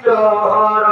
চর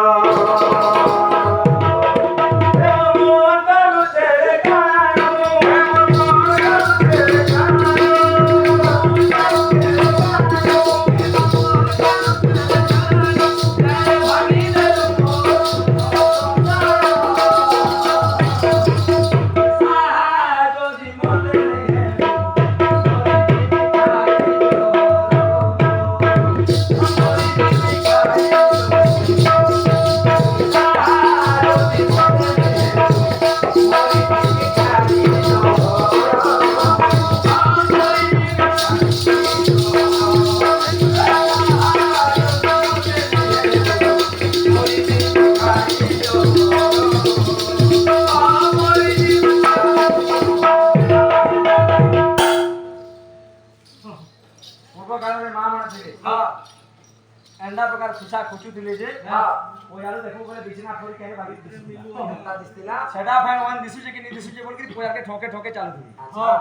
Enda प्रकार खुशा खुचु दिले जे हां ओ यार देखो बोले बिछना फोड़ी केने भागी दिसला दिसला सेटा फैन वन दिसु जे कि नहीं दिसु जे बोल के पोयार के ठोके ठोके चालू थी हां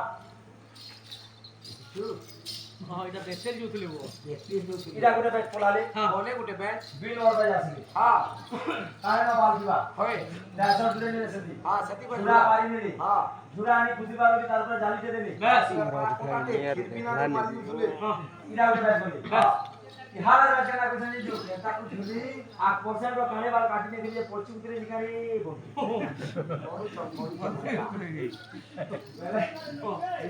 हां इटा बेसेल जुतले वो इटा गुटे बैट पोलाले हां ओने गुटे बैट बिल और बजा आसी हां काहे ना बाल दिवा होय दासर दिले ने सती हां सती पर जुड़ा पारी ने हां जुड़ा आनी खुशी बालो की तार पर जाली दे देनी बस कोकाटे खिरपिना ने मारी दिले हां इटा गुटे बैट बोली हां इहार रचना को संजी जो कहता कुछ भी आप परसेंट को कहने वाला काटने के लिए पोची उतरे निकाले बोल और सब ये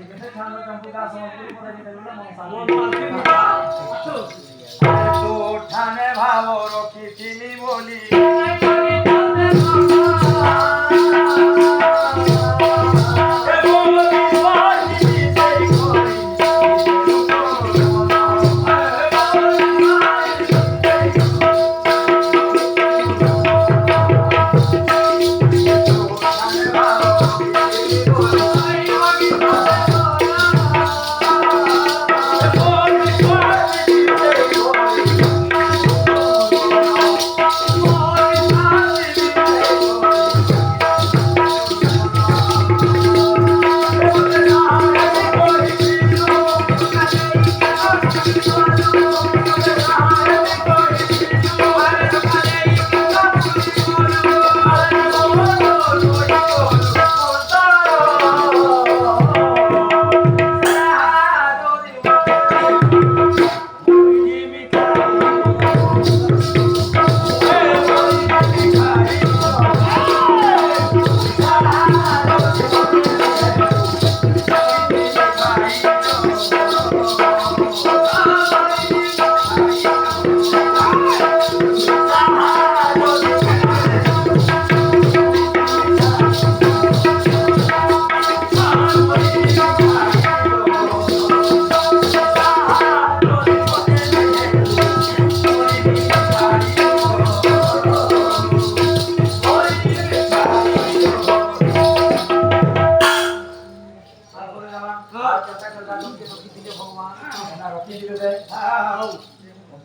कैसे खाना कंप्यूटर समझ पता नहीं चलना तो ठाने भाव रखी थी बोली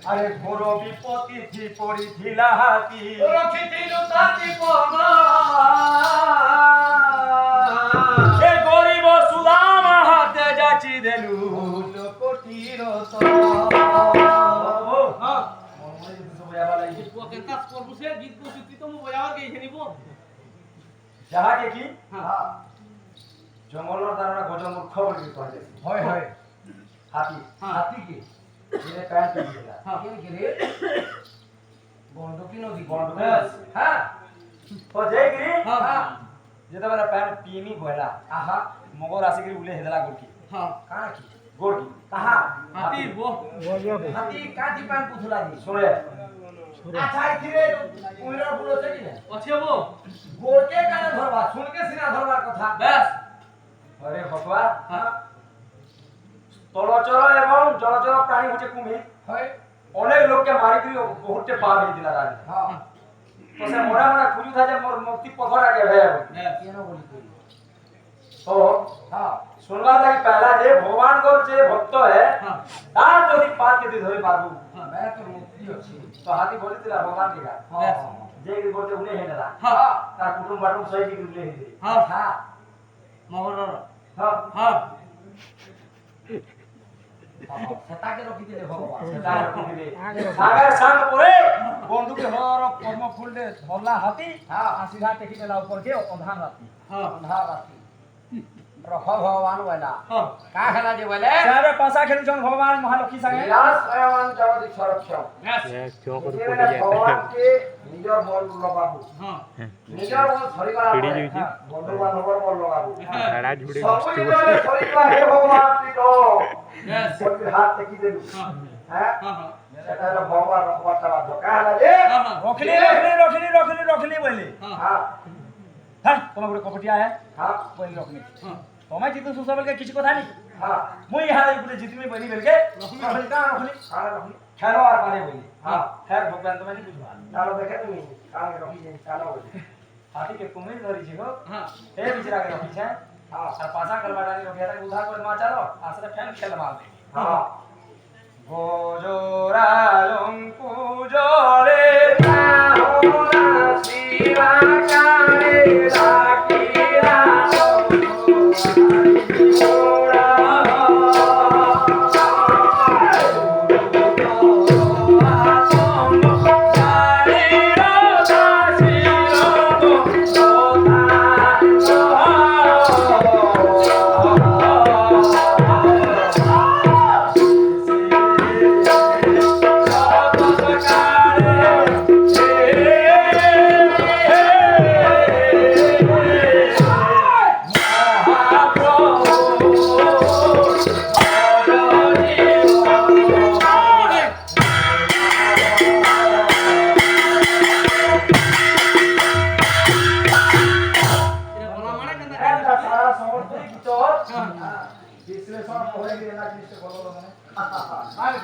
अरे घोरो विपत्ति थी पड़ी थिला हाथी रखी थिलु ताती पमा ए गरीब सुदाम हाथे जाची देलु लोकोटीर तो ओ हां मोर तो बजावा लागि को केनता करबु से गीत को सुती तो मो बजावर के खेनिबो जहा के की हां जंगलर दाना गज मूर्ख बोली कहले होय होय हाथी हाथी की ये पैंट पहन लिया हां के रे बंदुकी नदी बंदुक हां तो जय गिरी हां हां जेता वाला पैंट पीनी होइला आहा मगो राशि गिरी उले हेदला गोरकी हां काना की गोरकी कहा हाथी वो हाथी काठी पैंट पुथला दी सुने अच्छा इथिरे उइरा बुलो छकी ने अच्छे वो गोरके काने धरबा सुन के सिना धरबार कथा बस अरे भगवा हां तलचर एवं जलचर प्राणी होचे कुमिर হয় অনেক লোককে মারি করি বহুততে পার হই দিলা রানী हां তো সে মোরা মোরা খুঁজু থাকে মোর মুক্তি পথরা কে ভাই কেন বলি করি তো हां শুনলা লাগি পহলা যে ভগবান গো যে ভক্ত হে তার যদি পার কে ধরে পারবো मैं तो मुक्ति अछि तो हाथी बोली দিলা ভগবান কে हां যে কি বলতে উনি হেলা हां তার কুটুম বাটুম সই কি উনি হে हां हां মোহর हां हां সেটাকে রখিলে ভগবান সেটা রখিলে আগে সাঙ্গ পরে বন্ধুকে হর কর্ম ফুলতে ধরলা হাতি আর সিধা টেকি দেলা উপর के অধান রাতি অধান রাতি রখ ভগবান বলা কা খেলা যে বলে সারে পাসা খেলুছন ভগবান মহালক্ষ্মী সাঙ্গে বিলাস ভগবান জগদীশ সংরক্ষণ চোখ উপর পড়ে যায় ভগবান কে নিজর বল লগাবো নিজর বল ধরিবার বন্ধু বান্ধবর বল লগাবো ছাড়া ঝুড়ে বস্তু ধরিবার হে ভগবান তো বল হাত টেকি দেলু হ্যাঁ সেটা হলো ভগবান রখবারটা বাধ্য কা খেলা যে রখলি বলে হ্যাঁ হ্যাঁ তোমার গুলো কপটিয়া है हां বলি রখলি তোমায় জিতু সুসবলকে কিছু কথা নেই হ্যাঁ মুই হারে উপরে জিতমি বলি বলকে রখলি কা রখলি খেলো আর পারে বলি হ্যাঁ হ্যাঁ ভগবান তুমি বুঝবা চলো দেখে তুমি কাল রখি যে চলো বলি হাতি के তুমি ধরি ছিল হ্যাঁ এ বিচরা के रखी है हां আর পাছা করবাটানি রখিয়া তাকে উধার করে মা চলো আসলে ফ্যান খেল মার দে हां গোজরা লঙ্কু জলে নাহনা শিবা কারে রাখিরা বিশ্লেষণ করে দিয়ে না জিনিসটা বলো মানে